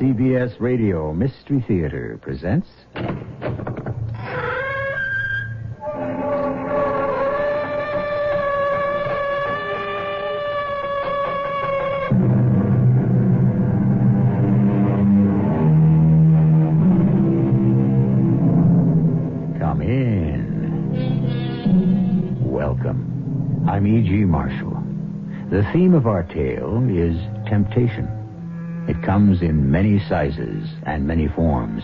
CBS Radio Mystery Theater presents... Come in. Welcome. I'm E.G. Marshall. The theme of our tale is temptation. It comes in many sizes and many forms.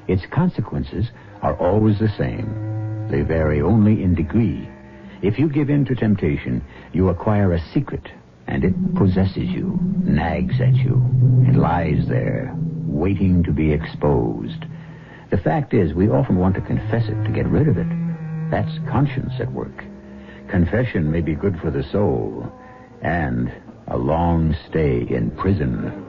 Its consequences are always the same. They vary only in degree. If you give in to temptation, you acquire a secret, and it possesses you, nags at you. It lies there, waiting to be exposed. The fact is, we often want to confess it to get rid of it. That's conscience at work. Confession may be good for the soul, and a long stay in prison.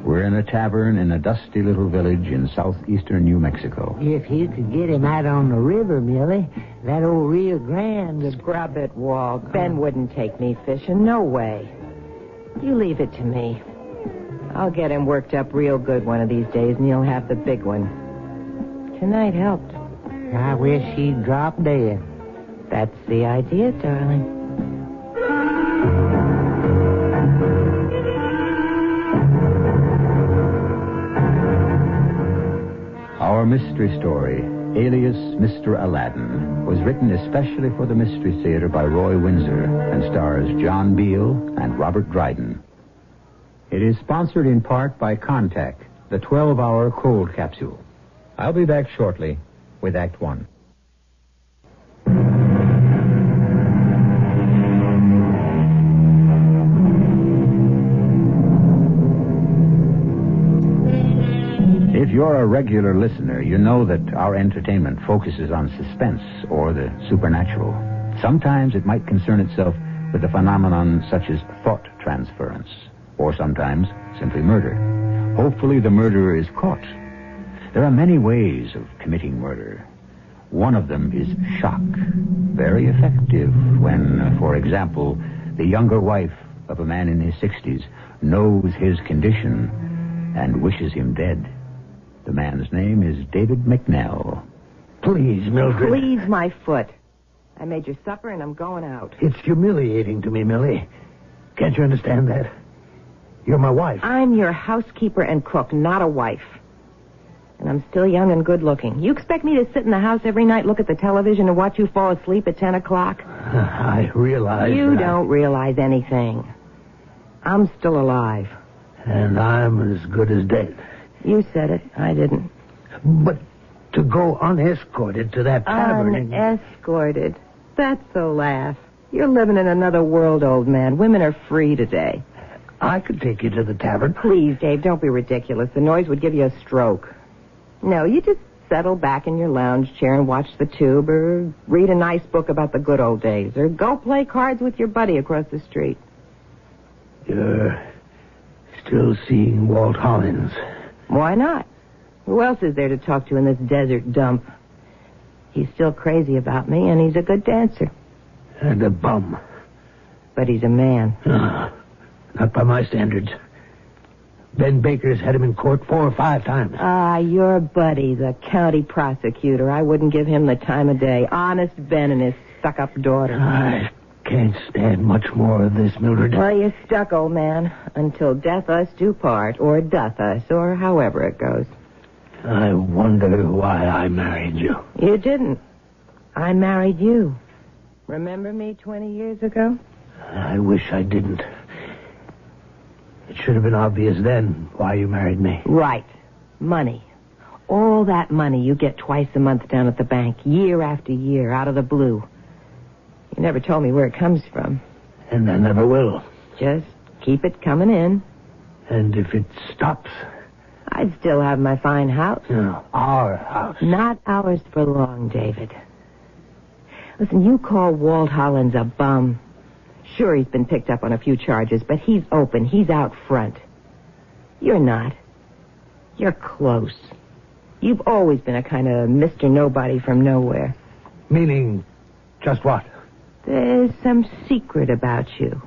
We're in a tavern in a dusty little village in southeastern New Mexico. If you could get him out on the river, Millie, that old Rio Grande would... Scrub it, Walt. Ben wouldn't take me fishing. No way. You leave it to me. I'll get him worked up real good one of these days, and he'll have the big one. Tonight helped. I wish he'd drop dead. That's the idea, darling. Our mystery story, Alias, Mr. Aladdin, was written especially for the Mystery Theater by Roy Windsor and stars John Beale and Robert Dryden. It is sponsored in part by Contact, the 12-hour cold capsule. I'll be back shortly with Act One. If you're a regular listener, you know that our entertainment focuses on suspense or the supernatural. Sometimes it might concern itself with a phenomenon such as thought transference, or sometimes simply murder. Hopefully the murderer is caught. There are many ways of committing murder. One of them is shock, very effective when, for example, the younger wife of a man in his 60s knows his condition and wishes him dead. The man's name is David McNell. Please, Mildred. Please, my foot. I made your supper and I'm going out. It's humiliating to me, Millie. Can't you understand that? You're my wife. I'm your housekeeper and cook, not a wife. And I'm still young and good looking. You expect me to sit in the house every night, look at the television, and watch you fall asleep at 10 o'clock? I realize You don't realize anything. I'm still alive. And I'm as good as dead. You said it. I didn't. But to go unescorted to that tavern... Unescorted? That's a laugh. You're living in another world, old man. Women are free today. I could take you to the tavern. Please, Dave, don't be ridiculous. The noise would give you a stroke. No, you just settle back in your lounge chair and watch the tube, or read a nice book about the good old days, or go play cards with your buddy across the street. You're still seeing Walt Hollins. Why not? Who else is there to talk to in this desert dump? He's still crazy about me, and he's a good dancer. And a bum. But he's a man. Not by my standards. Ben Baker's had him in court 4 or 5 times. Your buddy, the county prosecutor. I wouldn't give him the time of day. Honest Ben and his stuck-up daughter. I can't stand much more of this, Mildred. Well, you're stuck, old man. Until death us do part, or doth us, or however it goes. I wonder why I married you. You didn't. I married you. Remember me 20 years ago? I wish I didn't. It should have been obvious then why you married me. Right. Money. All that money you get twice a month down at the bank, year after year, out of the blue. You never told me where it comes from. And I never will. Just keep it coming in. And if it stops? I'd still have my fine house. No, our house. Not ours for long, David. Listen, you call Walt Hollins a bum. Sure, he's been picked up on a few charges, but he's open. He's out front. You're not. You're close. You've always been a kind of Mr. Nobody from nowhere. Meaning, just what? There's some secret about you.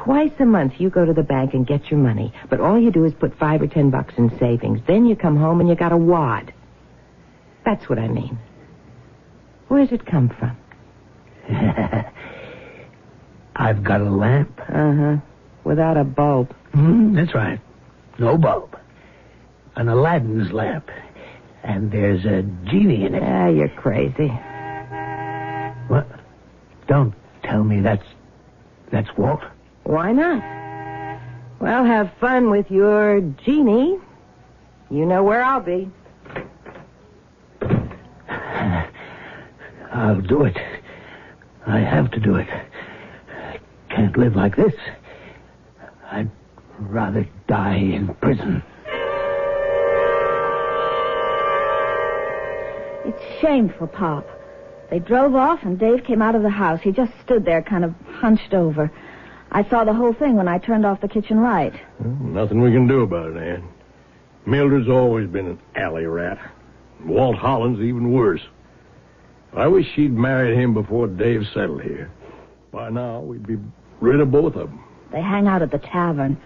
Twice a month you go to the bank and get your money, but all you do is put $5 or $10 in savings. Then you come home and you got a wad. That's what I mean. Where does it come from? I've got a lamp. Uh-huh. Without a bulb. That's right. No bulb. An Aladdin's lamp. And there's a genie in it. Ah, you're crazy. What? Don't tell me that's Walt. Why not? Well, have fun with your genie. You know where I'll be. I'll do it. I have to do it. I can't live like this. I'd rather die in prison. It's shameful, Pop. They drove off and Dave came out of the house. He just stood there kind of hunched over. I saw the whole thing when I turned off the kitchen light. Well, nothing we can do about it, Ann. Mildred's always been an alley rat. Walt Holland's even worse. I wish she'd married him before Dave settled here. By now, we'd be rid of both of them. They hang out at the tavern.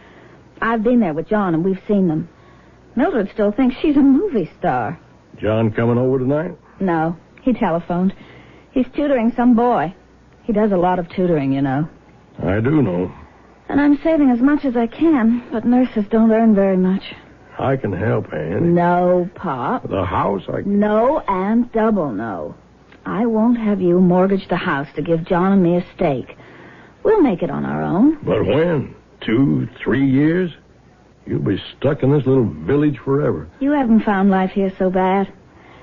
I've been there with John, and we've seen them. Mildred still thinks she's a movie star. John coming over tonight? No, he telephoned. He's tutoring some boy. He does a lot of tutoring, you know. I do know. And I'm saving as much as I can, but nurses don't earn very much. I can help, Ann. No, Pop. The house, No and double no. I won't have you mortgage the house to give John and me a stake. We'll make it on our own. But when? 2, 3 years? You'll be stuck in this little village forever. You haven't found life here so bad.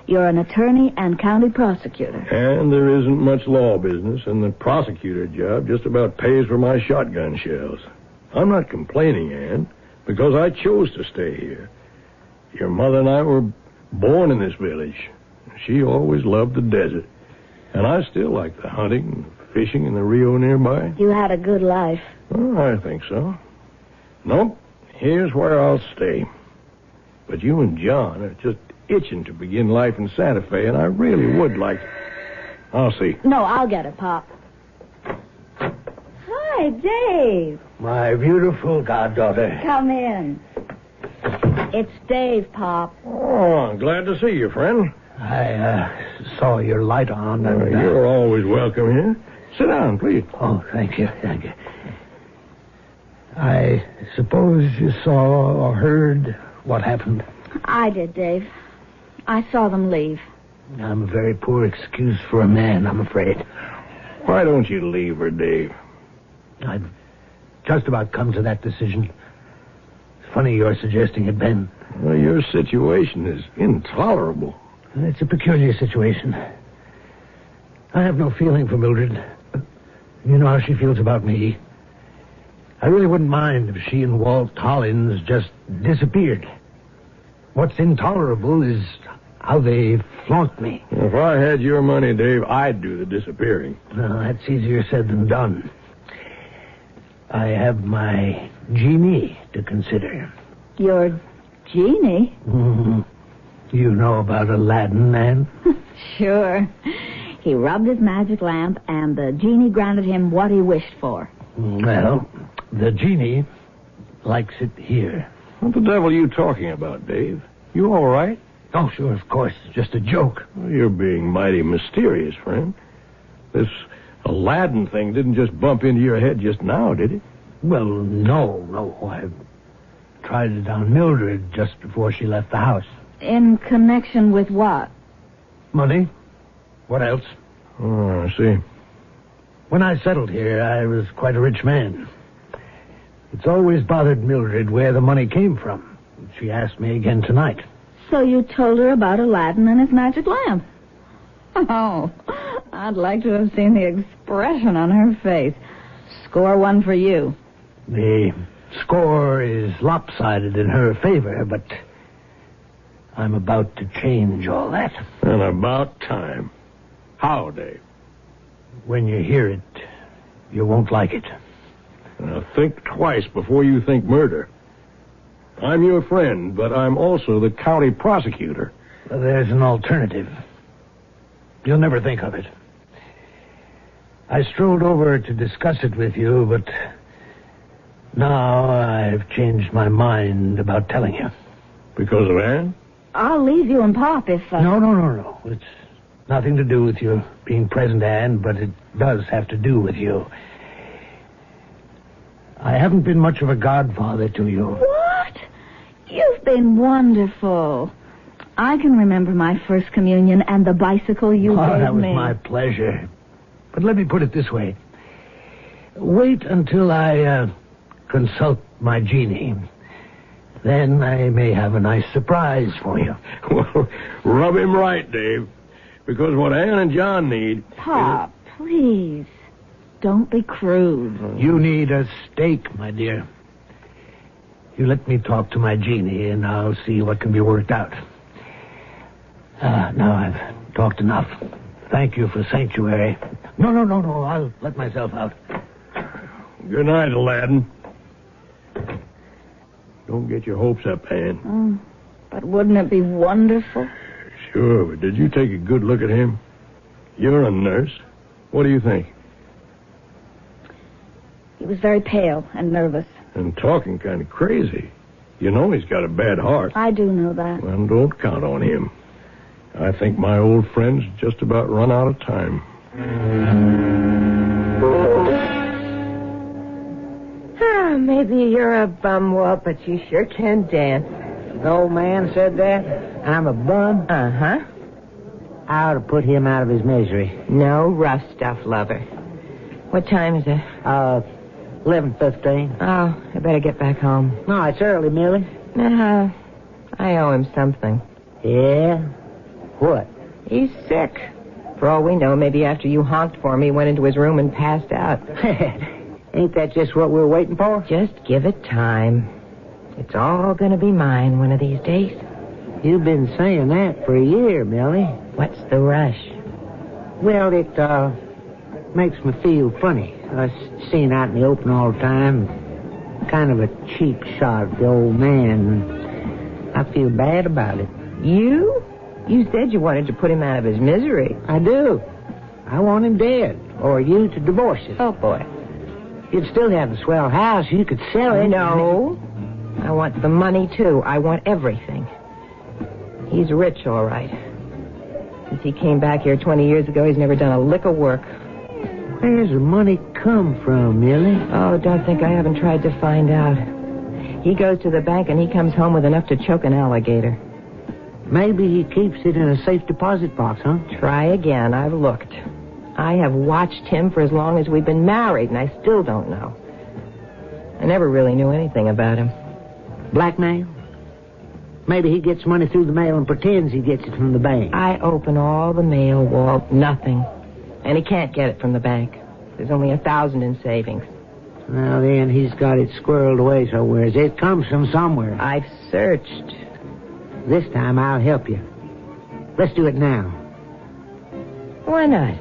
You're an attorney and county prosecutor. And there isn't much law business, and the prosecutor job just about pays for my shotgun shells. I'm not complaining, Ann, because I chose to stay here. Your mother and I were born in this village. She always loved the desert. And I still like the hunting, the fishing in the Rio nearby. You had a good life. Oh, I think so. Nope, here's where I'll stay. But you and John are just itching to begin life in Santa Fe, and I really would like... I'll see. No, I'll get it, Pop. Hi, Dave. My beautiful goddaughter. Come in. It's Dave, Pop. Oh, I'm glad to see you, friend. I saw your light on. And, You're always welcome here. Sit down, please. Oh, thank you. I suppose you saw or heard what happened. I did, Dave. I saw them leave. I'm a very poor excuse for a man, I'm afraid. Why don't you leave her, Dave? I've just about come to that decision. It's funny you're suggesting it, Ben. Well, your situation is intolerable. It's a peculiar situation. I have no feeling for Mildred, but you know how she feels about me. I really wouldn't mind if she and Walt Hollins just disappeared. What's intolerable is how they flaunt me. If I had your money, Dave, I'd do the disappearing. Well, that's easier said than done. I have my genie to consider. Your genie? Mm-hmm. You know about Aladdin, Ann? Sure. He rubbed his magic lamp, and the genie granted him what he wished for. Well, the genie likes it here. What the devil are you talking about, Dave? You all right? Oh, sure, of course. It's just a joke. Well, you're being mighty mysterious, friend. This Aladdin thing didn't just bump into your head just now, did it? Well, no. I tried it on Mildred just before she left the house. In connection with what? Money. What else? Oh, I see. When I settled here, I was quite a rich man. It's always bothered Mildred where the money came from. She asked me again tonight. So you told her about Aladdin and his magic lamp? Oh, I'd like to have seen the expression on her face. Score one for you. The score is lopsided in her favor, but I'm about to change all that. And about time. How, Dave? When you hear it, you won't like it. Now, think twice before you think murder. I'm your friend, but I'm also the county prosecutor. Well, there's an alternative. You'll never think of it. I strolled over to discuss it with you, but Now I've changed my mind about telling you. Because of Ann? I'll leave you and Pop if... No. It's nothing to do with you being present, Anne, but it does have to do with you. I haven't been much of a godfather to you. What? You've been wonderful. I can remember my first communion and the bicycle you gave me. That was my pleasure. But let me put it this way. Wait until I consult my genie. Then I may have a nice surprise for you. Well, rub him right, Dave. Because what Ann and John need... Pop, please. Don't be crude. You need a steak, my dear. You let me talk to my genie, and I'll see what can be worked out. Now I've talked enough. Thank you for sanctuary. No. I'll let myself out. Good night, Aladdin. Don't get your hopes up, Ann. But wouldn't it be wonderful? Sure, but did you take a good look at him? You're a nurse. What do you think? He was very pale and nervous. And talking kind of crazy. You know he's got a bad heart. I do know that. Well, don't count on him. I think my old friend's just about run out of time. Maybe you're a bum, Walt, but you sure can dance. The old man said that? I'm a bum? Uh-huh. I ought to put him out of his misery. No rough stuff, lover. What time is it? 11:15. Oh, I better get back home. No, it's early, Millie. I owe him something. Yeah? What? He's sick. For all we know, maybe after you honked for him, he went into his room and passed out. Ain't that just what we're waiting for? Just give it time. It's all going to be mine one of these days. You've been saying that for a year, Millie. What's the rush? Well, it makes me feel funny. Us seeing out in the open all the time. Kind of a cheap shot at the old man. I feel bad about it. You? You said you wanted to put him out of his misery. I do. I want him dead. Or you to divorce him. Oh, boy. You'd still have the swell house. You could sell it. No. I want the money, too. I want everything. He's rich, all right. Since he came back here 20 years ago, he's never done a lick of work. Where's the money come from, Millie? Oh, don't think I haven't tried to find out. He goes to the bank and he comes home with enough to choke an alligator. Maybe he keeps it in a safe deposit box, huh? Try again. I've looked. I have watched him for as long as we've been married, and I still don't know. I never really knew anything about him. Blackmail? Maybe he gets money through the mail and pretends he gets it from the bank. I open all the mail, Walt. Nothing. And he can't get it from the bank. There's only 1,000 in savings. Well, then he's got it squirreled away somewhere. It comes from somewhere. I've searched. This time I'll help you. Let's do it now. Why not?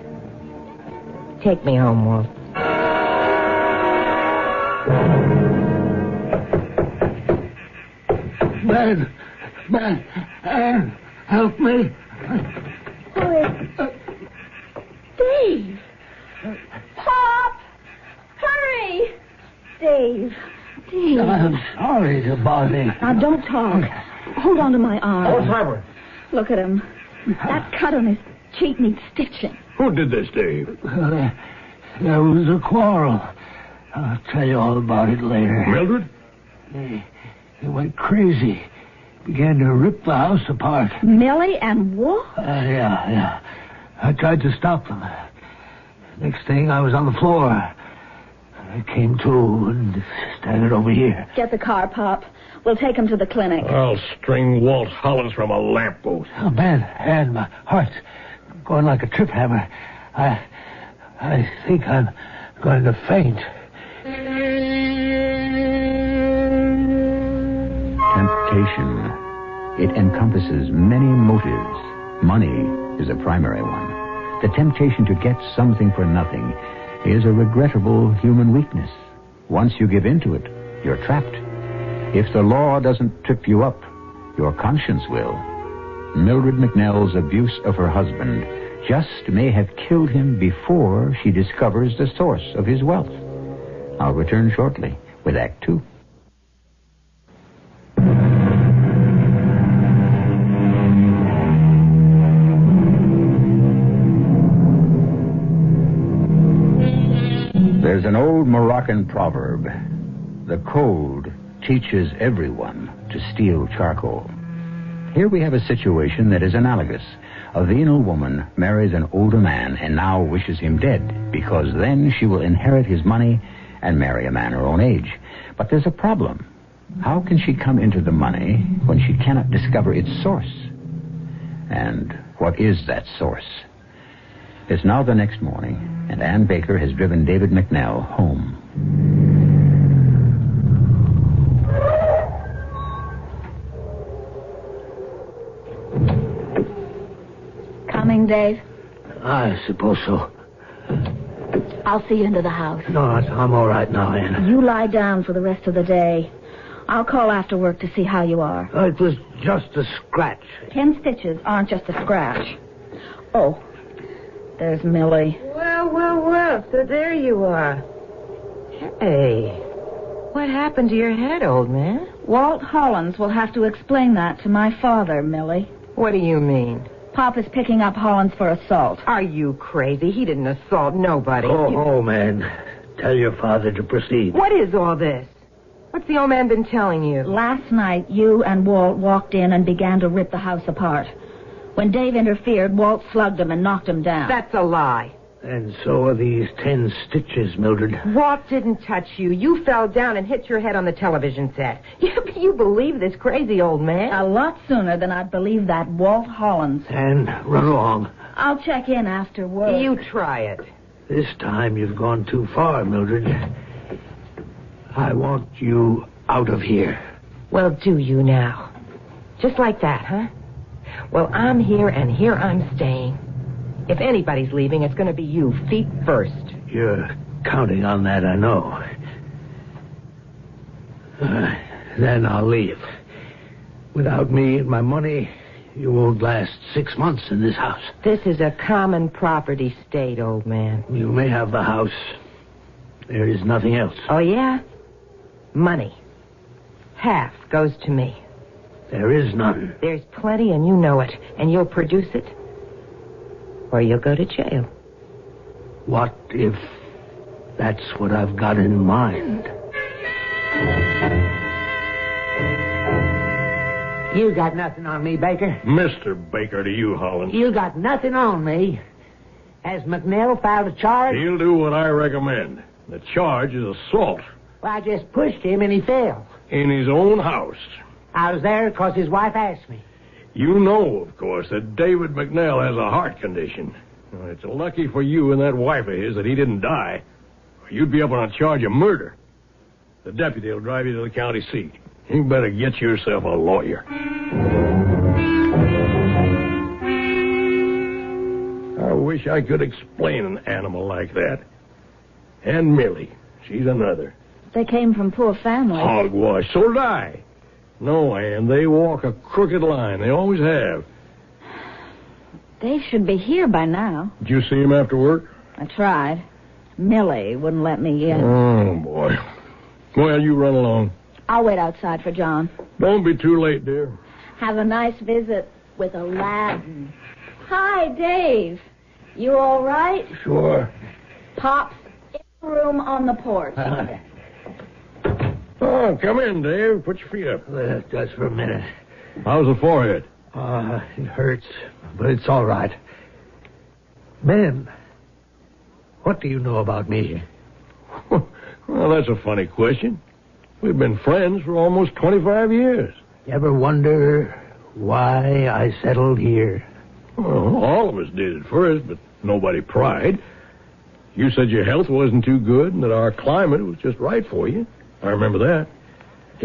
Take me home, Walt. Man, help me. Dave! Pop! Hurry! Dave! I'm sorry to bother you. Now, don't talk. Hold on to my arm. What's happened? Look at him. That cut on his cheek needs stitching. Who did this, Dave? There was a quarrel. I'll tell you all about it later. Mildred? He went crazy. Began to rip the house apart. Millie and Wolf? Yeah. I tried to stop them. Next thing, I was on the floor. I came to and started over here. Get the car, Pop. We'll take him to the clinic. I'll string Walt Hollins from a lamppost. Oh, man, Ann, my heart's going like a trip hammer. I think I'm going to faint. Temptation. It encompasses many motives. Money is a primary one. The temptation to get something for nothing is a regrettable human weakness. Once you give in to it, you're trapped. If the law doesn't trip you up, your conscience will. Mildred McNell's abuse of her husband just may have killed him before she discovers the source of his wealth. I'll return shortly with with Act Two. There's an old Moroccan proverb. The cold teaches everyone to steal charcoal. Here we have a situation that is analogous. A venal woman marries an older man and now wishes him dead, because then she will inherit his money and marry a man her own age. But there's a problem. How can she come into the money when she cannot discover its source? And what is that source? It's now the next morning, and Ann Baker has driven David McNell home. Coming, Dave? I suppose so. I'll see you into the house. No, I'm all right now, Ann. You lie down for the rest of the day. I'll call after work to see how you are. It was just a scratch. 10 stitches aren't just a scratch. Oh, there's Millie. Well, so there you are. Hey, what happened to your head, old man? Walt Hollins will have to explain that to my father, Millie. What do you mean? Pop is picking up Hollins for assault. Are you crazy? He didn't assault nobody. Oh, man. Tell your father to proceed. What is all this? What's the old man been telling you? Last night, you and Walt walked in and began to rip the house apart. When Dave interfered, Walt slugged him and knocked him down. That's a lie. And so are these 10 stitches, Mildred. Walt didn't touch you. You fell down and hit your head on the television set. You believe this crazy old man? A lot sooner than I'd believe that Walt Hollins. And run along. I'll check in after work. You try it. This time you've gone too far, Mildred. I want you out of here. Well, do you now? Just like that, huh? Well, I'm here, and here I'm staying. If anybody's leaving, it's going to be you, feet first. You're counting on that, I know. Then I'll leave. Without me and my money, you won't last 6 months in this house. This is a common property state, old man. You may have the house. There is nothing else. Oh, yeah? Money. Half goes to me. There is none. There's plenty, and you know it. And you'll produce it, or you'll go to jail. What if that's what I've got in mind? You got nothing on me, Baker. Mr. Baker to you, Hollins. You got nothing on me. Has McNell filed a charge? He'll do what I recommend. The charge is assault. Well, I just pushed him and he fell. In his own house. I was there because his wife asked me. You know, of course, that David McNell has a heart condition. Well, it's lucky for you and that wife of his that he didn't die. You'd be up on a charge of murder. The deputy will drive you to the county seat. You better get yourself a lawyer. I wish I could explain an animal like that. And Millie, she's another. They came from poor families. Hogwash, so did I. No, Ann, they walk a crooked line. They always have. They should be here by now. Did you see him after work? I tried. Millie wouldn't let me in. Oh, boy. Well, you run along. I'll wait outside for John. Don't be too late, dear. Have a nice visit with Aladdin. Hi, Dave. You all right? Sure. Pop's in the room on the porch. Oh, come in, Dave. Put your feet up. Just for a minute. How's the forehead? It hurts, but it's all right. Ben, what do you know about me? Well, that's a funny question. We've been friends for almost 25 years. You ever wonder why I settled here? Well, all of us did at first, but nobody pried. You said your health wasn't too good and that our climate was just right for you. I remember that.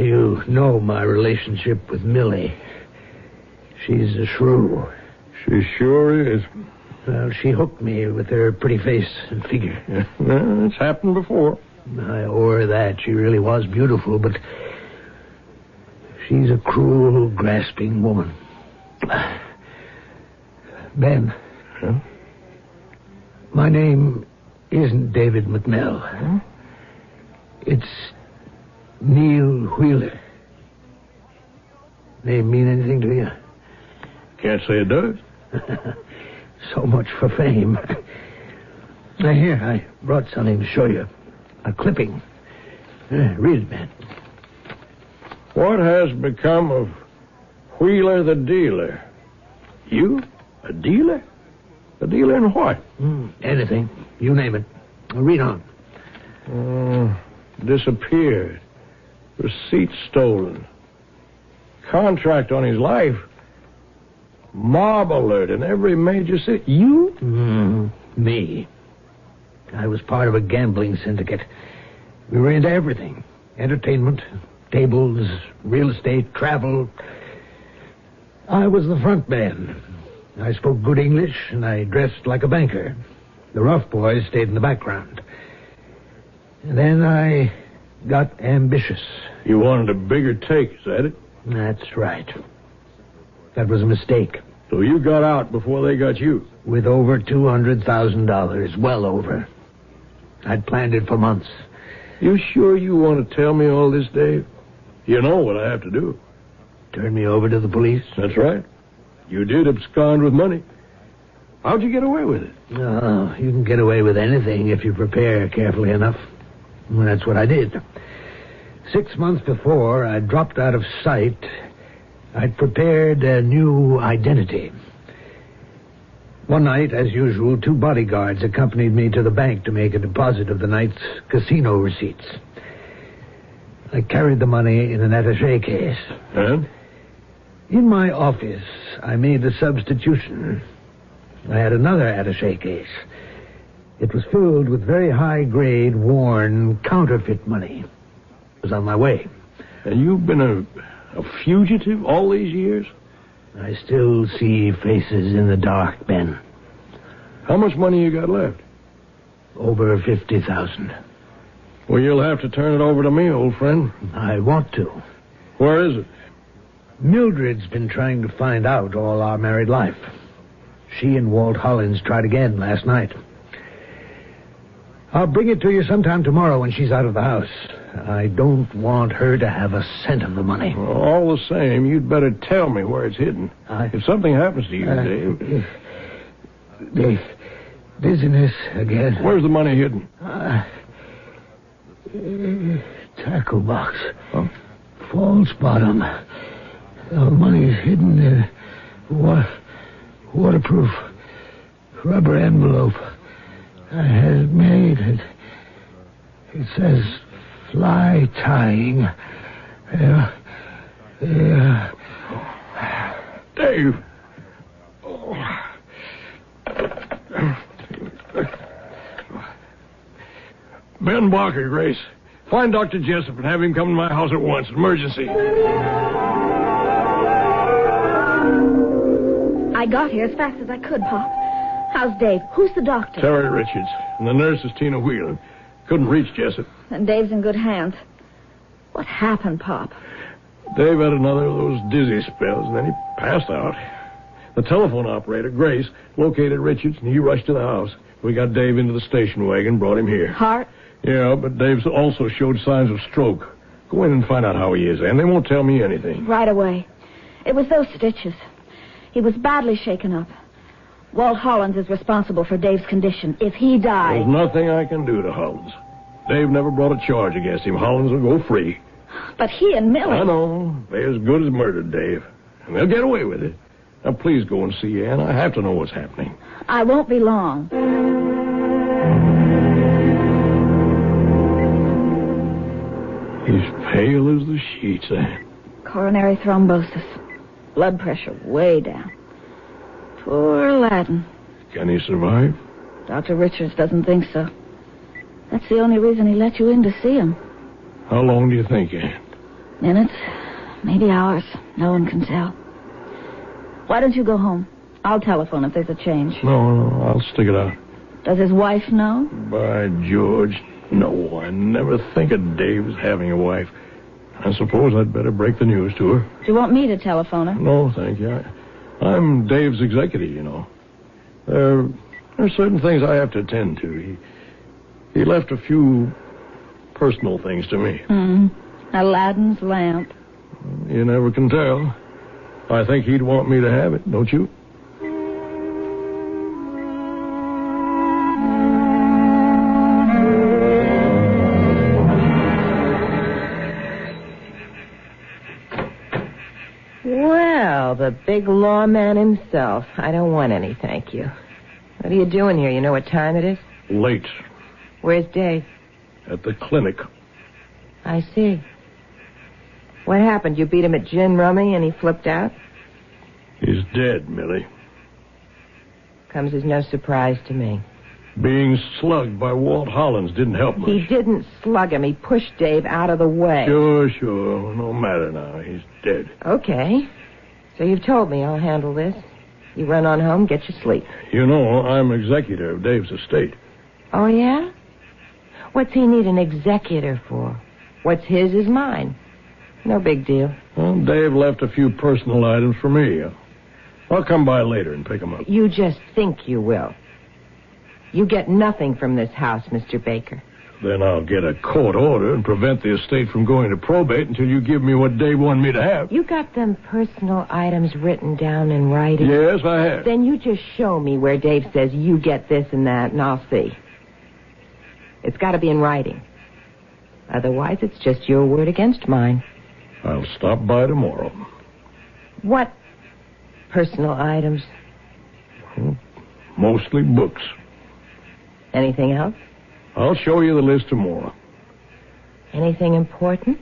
You know my relationship with Millie. She's a shrew. She sure is. Well, she hooked me with her pretty face and figure. Yeah, well, it's happened before. I owe her that. She really was beautiful, but she's a cruel, grasping woman. Ben, Huh? My name isn't David McNell. Huh? It's Neil Wheeler. Name mean anything to you? Can't say it does. So much for fame. Now, here, I brought something to show you. A clipping. Read it, man. What has become of Wheeler the dealer? You? A dealer? A dealer in what? Anything. You name it. Read on. Disappeared. Receipt stolen. Contract on his life. Mob alert in every major city. You? Me. I was part of a gambling syndicate. We were into everything. Entertainment, tables, real estate, travel. I was the front man. I spoke good English, and I dressed like a banker. The rough boys stayed in the background. And then I got ambitious. You wanted a bigger take, is that it? That's right. That was a mistake. So you got out before they got you? With over $200,000. Well over. I'd planned it for months. You sure you want to tell me all this, Dave? You know what I have to do. Turn me over to the police? That's right. You did abscond with money. How'd you get away with it? Oh, you can get away with anything if you prepare carefully enough. Well, that's what I did. 6 months before I dropped out of sight, I'd prepared a new identity. One night, as usual, 2 bodyguards accompanied me to the bank to make a deposit of the night's casino receipts. I carried the money in an attaché case. And? In my office, I made a substitution. I had another attaché case. It was filled with very high-grade, worn, counterfeit money. I was on my way. And you've been a fugitive all these years? I still see faces in the dark, Ben. How much money you got left? Over 50,000. Well, you'll have to turn it over to me, old friend. I want to. Where is it? Mildred's been trying to find out all our married life. She and Walt Hollins tried again last night. I'll bring it to you sometime tomorrow when she's out of the house. I don't want her to have a cent of the money. Well, all the same, you'd better tell me where it's hidden. If something happens to you, Dave... Business again. Where's the money hidden? Tackle box. Huh? False bottom. The money's hidden in waterproof rubber envelope. I had it made. It says fly tying. Dave. Ben Barker, Grace. Find Dr. Jessup and have him come to my house at once. Emergency. I got here as fast as I could, Pop. How's Dave? Who's the doctor? Terry Richards. And the nurse is Tina Wheelan. Couldn't reach Jessup. And Dave's in good hands. What happened, Pop? Dave had another of those dizzy spells, and then he passed out. The telephone operator, Grace, located Richards, and he rushed to the house. We got Dave into the station wagon, brought him here. Heart? Yeah, but Dave's also showed signs of stroke. Go in and find out how he is, and they won't tell me anything. Right away. It was those stitches. He was badly shaken up. Walt Hollins is responsible for Dave's condition. If he dies... There's nothing I can do to Hollins. Dave never brought a charge against him. Hollins will go free. But he and Millie... I know. They as good as murdered Dave. And they'll get away with it. Now, please go and see Ann. I have to know what's happening. I won't be long. He's pale as the sheets, Ann. Coronary thrombosis. Blood pressure way down. Poor Aladdin. Can he survive? Dr. Richards doesn't think so. That's the only reason he let you in to see him. How long do you think, Ann? Minutes, maybe hours. No one can tell. Why don't you go home? I'll telephone if there's a change. No, I'll stick it out. Does his wife know? By George, no. I never think of Dave's having a wife. I suppose I'd better break the news to her. Do you want me to telephone her? No, thank you. I'm Dave's executive, you know. There are certain things I have to attend to. He left a few personal things to me. Mm-hmm. Aladdin's lamp. You never can tell. I think he'd want me to have it, don't you? Well, the big lawman himself. I don't want any, thank you. What are you doing here? You know what time it is? Late. Where's Dave? At the clinic. I see. What happened? You beat him at gin rummy and he flipped out? He's dead, Millie. Comes as no surprise to me. Being slugged by Walt Hollins didn't help much. He didn't slug him. He pushed Dave out of the way. Sure. No matter now. He's dead. Okay. So you've told me I'll handle this. You run on home, get your sleep. You know, I'm executor of Dave's estate. Oh, yeah? What's he need an executor for? What's his is mine. No big deal. Well, Dave left a few personal items for me. I'll come by later and pick them up. You just think you will. You get nothing from this house, Mr. Baker. Then I'll get a court order and prevent the estate from going to probate until you give me what Dave wanted me to have. You got them personal items written down in writing? Yes, I have. Then you just show me where Dave says you get this and that, and I'll see. It's got to be in writing. Otherwise, it's just your word against mine. I'll stop by tomorrow. What personal items? Mostly books. Anything else? I'll show you the list tomorrow. Anything important?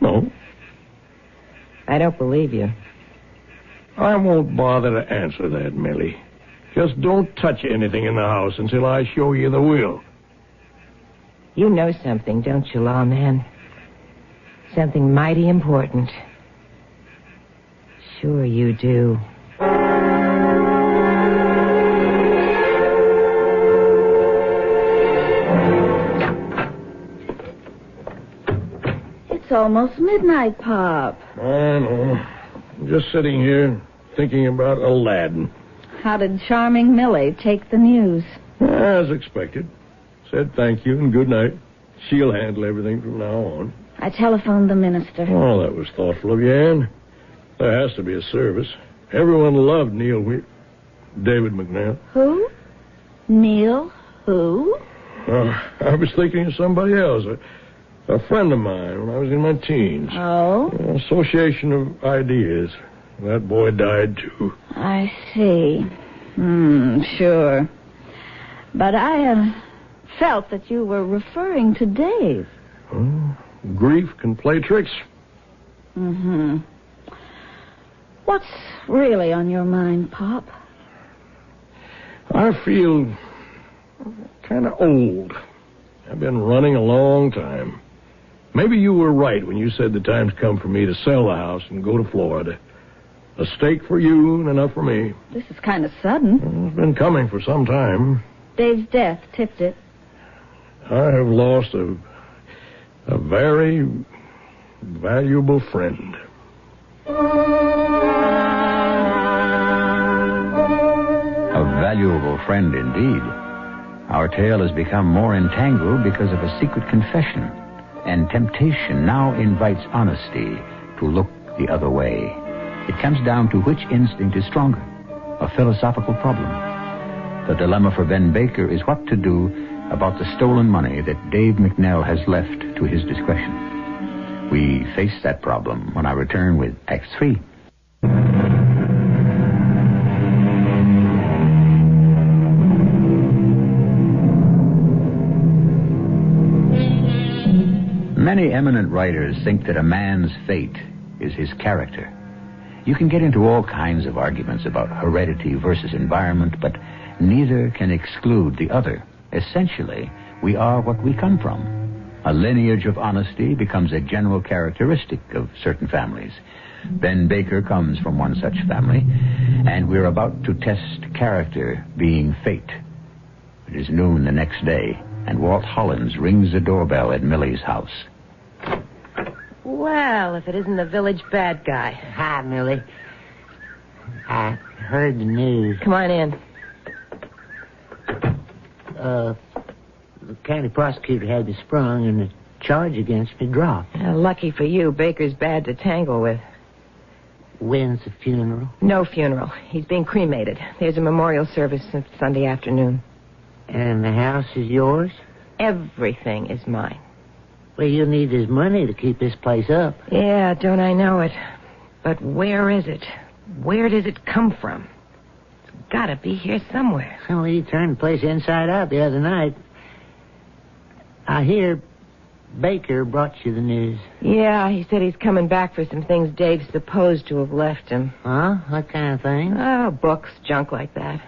No. I don't believe you. I won't bother to answer that, Millie. Just don't touch anything in the house until I show you the will. You know something, don't you, lawman? Something mighty important. Sure you do. It's almost midnight, Pop. I know. I'm just sitting here thinking about Aladdin. How did charming Millie take the news? As expected. Said thank you and good night. She'll handle everything from now on. I telephoned the minister. Oh, that was thoughtful of you, Ann. There has to be a service. Everyone loved David McNair. Who? Neil? Who? I was thinking of somebody else. A friend of mine when I was in my teens. Oh? Association of Ideas. That boy died, too. I see. Sure. But I felt that you were referring to Dave. Oh, grief can play tricks. Mm-hmm. What's really on your mind, Pop? I feel kind of old. I've been running a long time. Maybe you were right when you said the time's come for me to sell the house and go to Florida. A stake for you and enough for me. This is kind of sudden. It's been coming for some time. Dave's death tipped it. I have lost a very valuable friend. A valuable friend indeed. Our tale has become more entangled because of a secret confession, and temptation now invites honesty to look the other way. It comes down to which instinct is stronger, a philosophical problem. The dilemma for Ben Baker is what to do about the stolen money that Dave McNell has left to his discretion. We face that problem when I return with Act 3. Many eminent writers think that a man's fate is his character. You can get into all kinds of arguments about heredity versus environment, but neither can exclude the other. Essentially, we are what we come from. A lineage of honesty becomes a general characteristic of certain families. Ben Baker comes from one such family, and we're about to test character being fate. It is noon the next day, and Walt Hollins rings the doorbell at Millie's house. Well, if it isn't the village bad guy. Hi, Millie. I heard the news. Come on in. The county prosecutor had me sprung, and the charge against me dropped. Lucky for you, Baker's bad to tangle with. When's the funeral? No funeral. He's being cremated. There's a memorial service Sunday afternoon. And the house is yours? Everything is mine. Well, you'll need his money to keep this place up. Yeah, don't I know it. But where is it? Where does it come from? It's got to be here somewhere. Well, he turned the place inside out the other night. I hear Baker brought you the news. Yeah, he said he's coming back for some things Dave's supposed to have left him. Huh? What kind of thing? Oh, books, junk like that.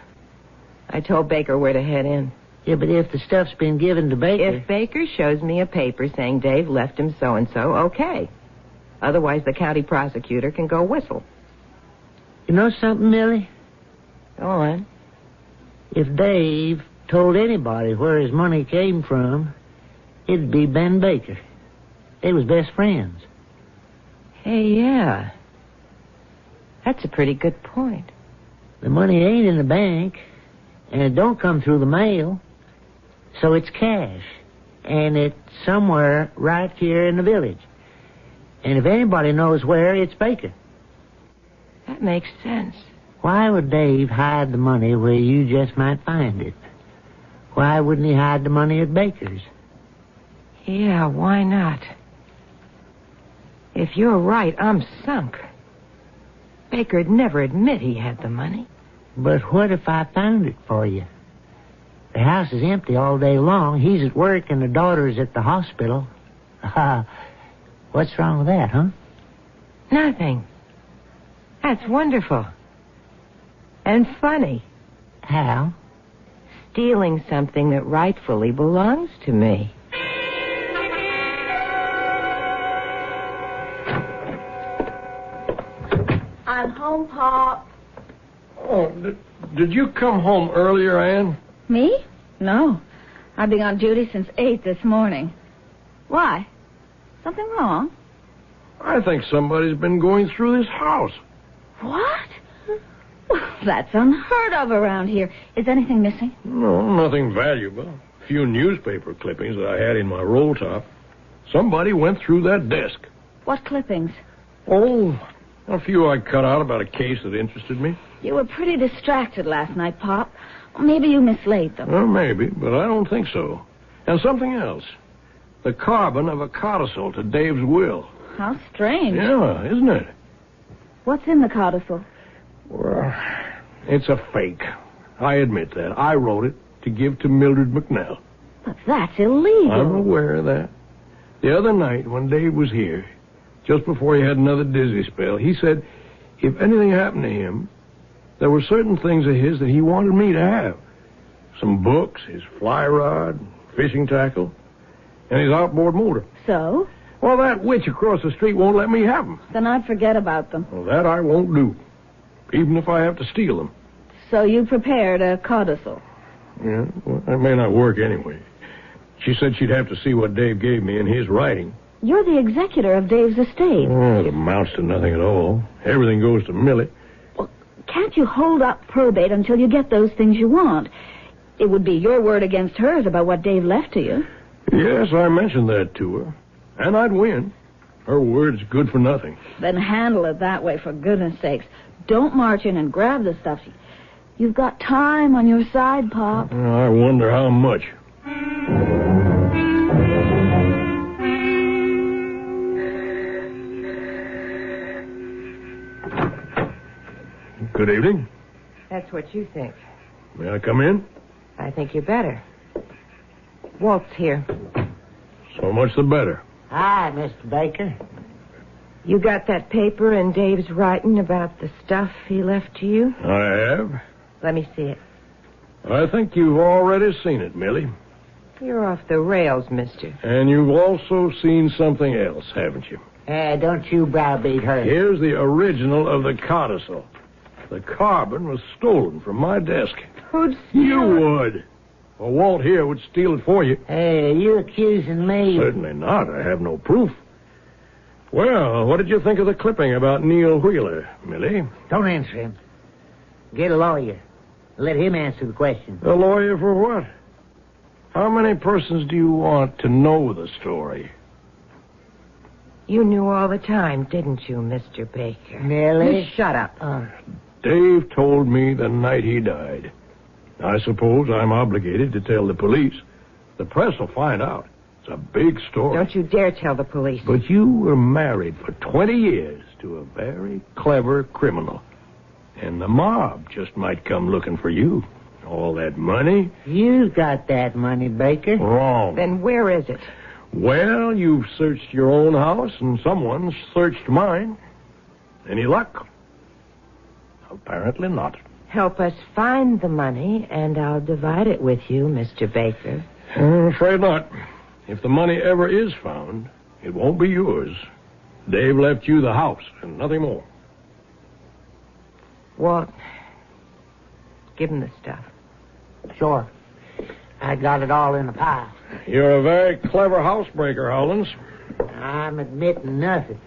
I told Baker where to head in. Yeah, but if the stuff's been given to Baker... If Baker shows me a paper saying Dave left him so-and-so, okay. Otherwise, the county prosecutor can go whistle. You know something, Millie? Go on. If Dave told anybody where his money came from, it'd be Ben Baker. They was best friends. Hey, yeah. That's a pretty good point. The money ain't in the bank, and it don't come through the mail, so it's cash. And it's somewhere right here in the village. And if anybody knows where, it's Baker. That makes sense. Why would Dave hide the money where you just might find it? Why wouldn't he hide the money at Baker's? Yeah, why not? If you're right, I'm sunk. Baker'd never admit he had the money. But what if I found it for you? The house is empty all day long. He's at work and the daughter's at the hospital. What's wrong with that, huh? Nothing. That's wonderful. And funny. How? Stealing something that rightfully belongs to me. I'm home, Pop. Oh, did you come home earlier, Ann? Me? No. I've been on duty since 8 this morning. Why? Something wrong? I think somebody's been going through this house. What? Well, that's unheard of around here. Is anything missing? No, nothing valuable. A few newspaper clippings that I had in my roll top. Somebody went through that desk. What clippings? Oh, a few I cut out about a case that interested me. You were pretty distracted last night, Pop. Maybe you mislaid them. Well, maybe, but I don't think so. And something else. The carbon of a codicil to Dave's will. How strange. Yeah, isn't it? What's in the codicil? Well, it's a fake. I admit that. I wrote it to give to Mildred McNell. But that's illegal. I'm aware of that. The other night when Dave was here, just before he had another dizzy spell, he said if anything happened to him, there were certain things of his that he wanted me to have. Some books, his fly rod, fishing tackle, and his outboard motor. So? Well, that witch across the street won't let me have them. Then I'd forget about them. Well, that I won't do, even if I have to steal them. So you prepared a codicil? Yeah, well, that may not work anyway. She said she'd have to see what Dave gave me in his writing. You're the executor of Dave's estate. Oh, it amounts to nothing at all. Everything goes to Millie. Well, can't you hold up probate until you get those things you want? It would be your word against hers about what Dave left to you. Yes, I mentioned that to her. And I'd win. Her word's good for nothing. Then handle it that way, for goodness sakes. Don't march in and grab the stuff. You've got time on your side, Pop. I wonder how much. Good evening. That's what you think. May I come in? I think you better. Walt's here. So much the better. Hi, Mr. Baker. You got that paper in Dave's writing about the stuff he left to you? I have. Let me see it. I think you've already seen it, Millie. You're off the rails, mister. And you've also seen something else, haven't you? Don't you browbeat her. Here's the original of the codicil. The carbon was stolen from my desk. Who'd You would. Well, Walt here would steal it for you. Hey, are you accusing me? Certainly not. I have no proof. Well, what did you think of the clipping about Neil Wheeler, Millie? Don't answer him. Get a lawyer. Let him answer the question. A lawyer for what? How many persons do you want to know the story? You knew all the time, didn't you, Mr. Baker? Millie? You shut up. Dave told me the night he died. I suppose I'm obligated to tell the police. The press will find out. It's a big story. Don't you dare tell the police. But you were married for 20 years to a very clever criminal. And the mob just might come looking for you. All that money? You got that money, Baker. Wrong. Then where is it? Well, you've searched your own house and someone's searched mine. Any luck? Apparently not. Help us find the money, and I'll divide it with you, Mr. Baker. I'm afraid not. If the money ever is found, it won't be yours. Dave left you the house and nothing more. Walt, give him the stuff. Sure. I got it all in a pile. You're a very clever housebreaker, Howlands. I'm admitting nothing.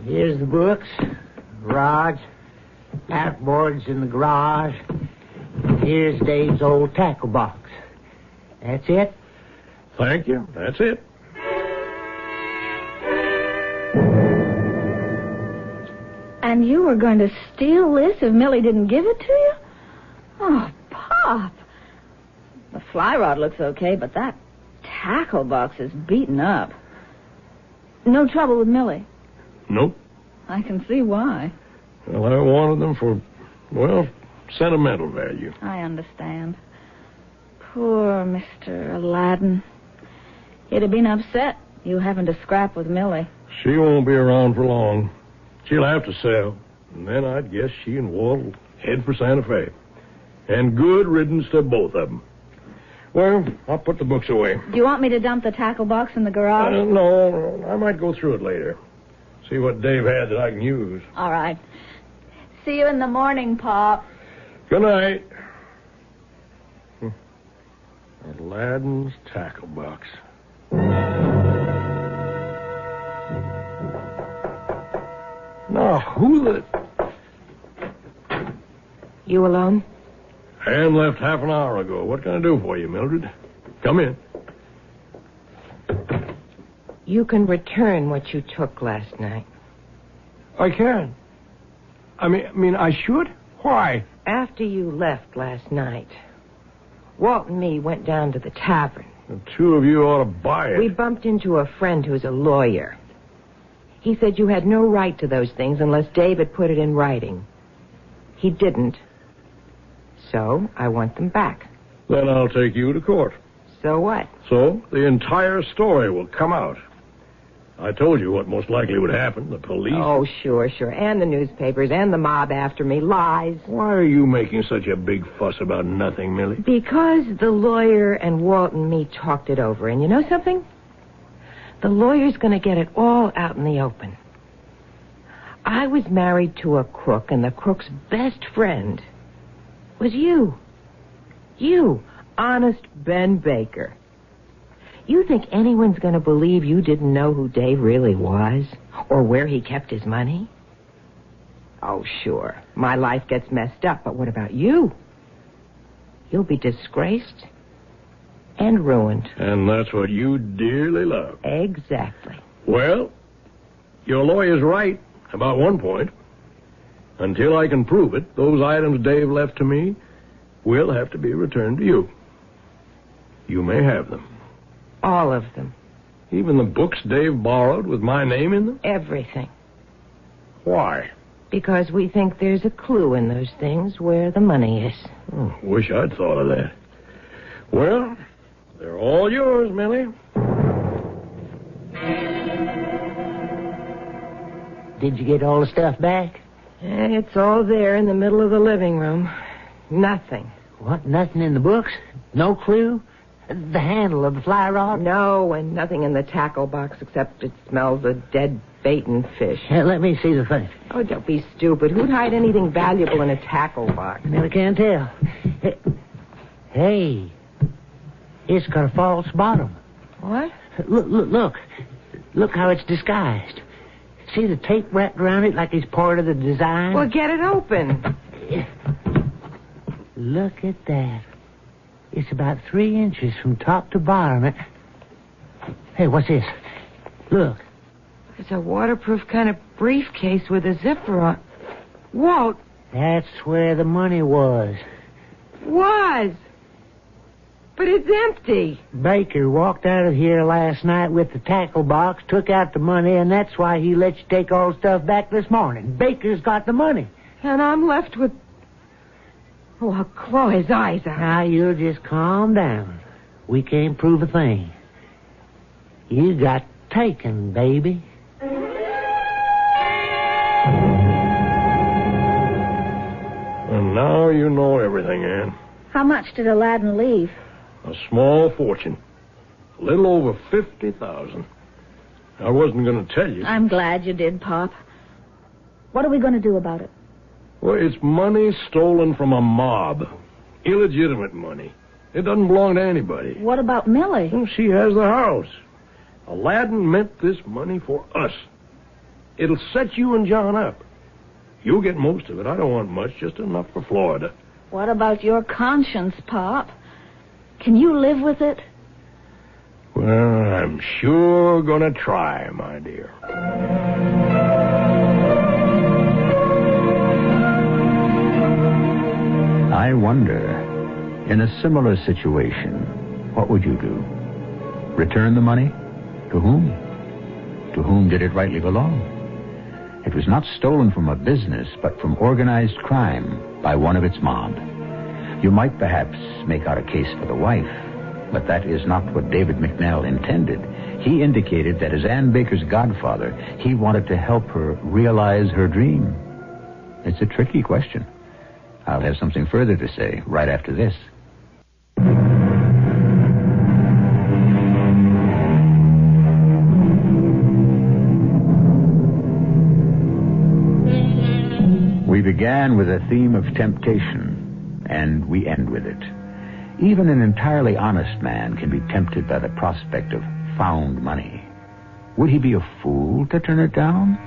Here's the books, rods, outboards in the garage. Here's Dave's old tackle box. That's it? Thank you. That's it. And you were going to steal this if Millie didn't give it to you? Oh, Pop. The fly rod looks okay, but that tackle box is beaten up. No trouble with Millie? Nope. I can see why. Well, I wanted them for, well, sentimental value. I understand. Poor Mr. Aladdin. He'd have been upset you having to scrap with Millie. She won't be around for long. She'll have to sell. And then I'd guess she and Walt will head for Santa Fe. And good riddance to both of them. Well, I'll put the books away. Do you want me to dump the tackle box in the garage? No, I might go through it later. See what Dave had that I can use. All right. See you in the morning, Pop. Good night. Aladdin's tackle box. Now, who the... You alone? Ann left half an hour ago. What can I do for you, Mildred? Come in. You can return what you took last night. I can. I mean, I should? Why? After you left last night, Walt and me went down to the tavern. The two of you ought to buy it. We bumped into a friend who's a lawyer. He said you had no right to those things unless Dave had put it in writing. He didn't. So I want them back. Then I'll take you to court. So what? So the entire story will come out. I told you what most likely would happen. The police... Oh, sure. And the newspapers and the mob after me. Lies. Why are you making such a big fuss about nothing, Millie? Because the lawyer and Walt and me talked it over. And you know something? The lawyer's going to get it all out in the open. I was married to a crook, and the crook's best friend was you. You, honest Ben Baker. You think anyone's going to believe you didn't know who Dave really was? Or where he kept his money? Oh, sure. My life gets messed up, but what about you? You'll be disgraced and ruined. And that's what you dearly love. Exactly. Well, your lawyer's right about one point. Until I can prove it, those items Dave left to me will have to be returned to you. You may have them. All of them. Even the books Dave borrowed with my name in them? Everything. Why? Because we think there's a clue in those things where the money is. Oh, wish I'd thought of that. Well, they're all yours, Millie. Did you get all the stuff back? It's all there in the middle of the living room. Nothing. What, nothing in the books? No clue? The handle of the fly rod? No, and nothing in the tackle box except it smells of dead bait and fish. Let me see the thing. Oh, don't be stupid. Who'd hide anything valuable in a tackle box? I can't tell. Hey, it's got a false bottom. What? Look. Look how it's disguised. See the tape wrapped around it like it's part of the design? Well, get it open. Look at that. It's about 3 inches from top to bottom. Hey, what's this? Look. It's a waterproof kind of briefcase with a zipper on. Walt. That's where the money was. Was. But it's empty. Baker walked out of here last night with the tackle box, took out the money, and that's why he let you take all the stuff back this morning. Baker's got the money. And I'm left with... Oh, I'll claw his eyes out. Now, you'll just calm down. We can't prove a thing. You got taken, baby. And now you know everything, Ann. How much did Aladdin leave? A small fortune. A little over 50,000. I wasn't going to tell you. I'm glad you did, Pop. What are we going to do about it? Well, it's money stolen from a mob. Illegitimate money. It doesn't belong to anybody. What about Millie? Well, she has the house. Aladdin meant this money for us. It'll set you and John up. You'll get most of it. I don't want much, just enough for Florida. What about your conscience, Pop? Can you live with it? Well, I'm sure gonna try, my dear. I wonder, in a similar situation, what would you do? Return the money? To whom? To whom did it rightly belong? It was not stolen from a business, but from organized crime by one of its mob. You might perhaps make out a case for the wife, but that is not what David McNell intended. He indicated that as Ann Baker's godfather, he wanted to help her realize her dream. It's a tricky question. I'll have something further to say right after this. We began with a theme of temptation, and we end with it. Even an entirely honest man can be tempted by the prospect of found money. Would he be a fool to turn it down?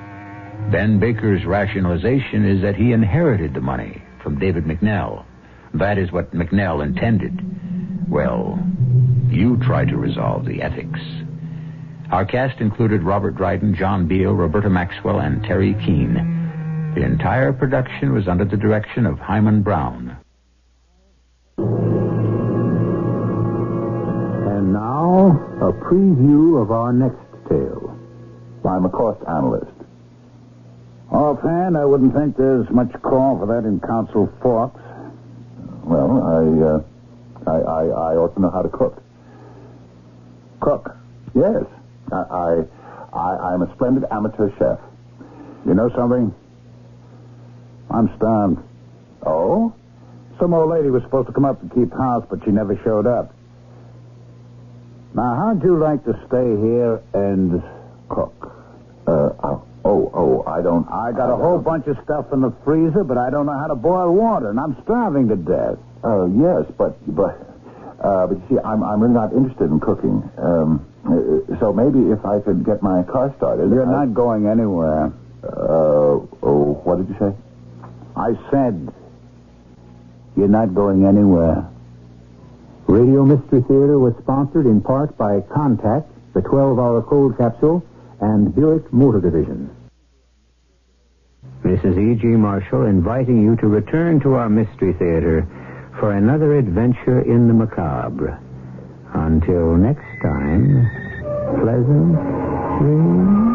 Ben Baker's rationalization is that he inherited the money from David McNell. That is what McNell intended. Well, you try to resolve the ethics. Our cast included Robert Dryden, John Beale, Roberta Maxwell, and Terry Keane. The entire production was under the direction of Hyman Brown. And now, a preview of our next tale. I'm a cost analyst. Offhand, I wouldn't think there's much call for that in Council Forks. Well, I ought to know how to cook. Cook? Yes. I'm a splendid amateur chef. You know something? I'm stunned. Oh? Some old lady was supposed to come up to keep house, but she never showed up. Now, how'd you like to stay here and cook? I got a whole bunch of stuff in the freezer, but I don't know how to boil water, and I'm starving to death. Yes, but you see, I'm really not interested in cooking. So maybe if I could get my car started. You're not going anywhere. What did you say? I said, you're not going anywhere. Radio Mystery Theater was sponsored in part by Contact, the 12-hour cold capsule, and Buick Motor Division. This is E.G. Marshall inviting you to return to our Mystery Theater for another adventure in the macabre. Until next time, pleasant dreams.